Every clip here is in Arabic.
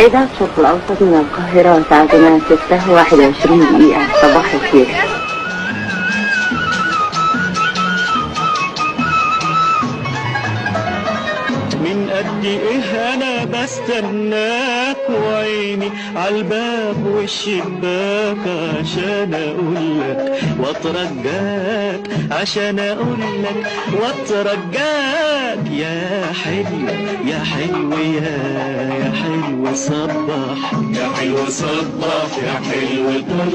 إذاعة الشرق الأوسط من القاهرة، ساعتنا 6:21 صباح الخير. من قد ايه انا بستناك وعيني عالباب والشباك عشان اقولك واترجاك، عشان اقولك واترجاك يا حلو يا حلو يا حلو صباح، يا حلو صباح، يا حلو طل،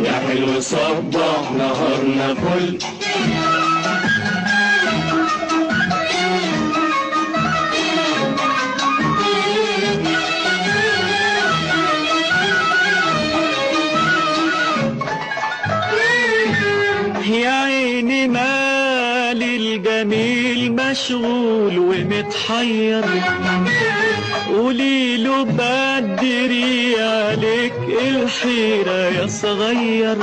يا حلو صباح نهارنا فل. يا عيني مالي الجميل مشغول ومتحير، قوليله بدري عليك الحيرة يا صغير،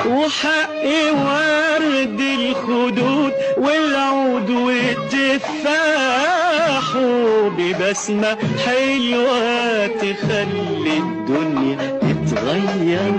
وحقي ورد الخدود والعود والتفاح ببسمة حلوة تخلي الدنيا تتغير.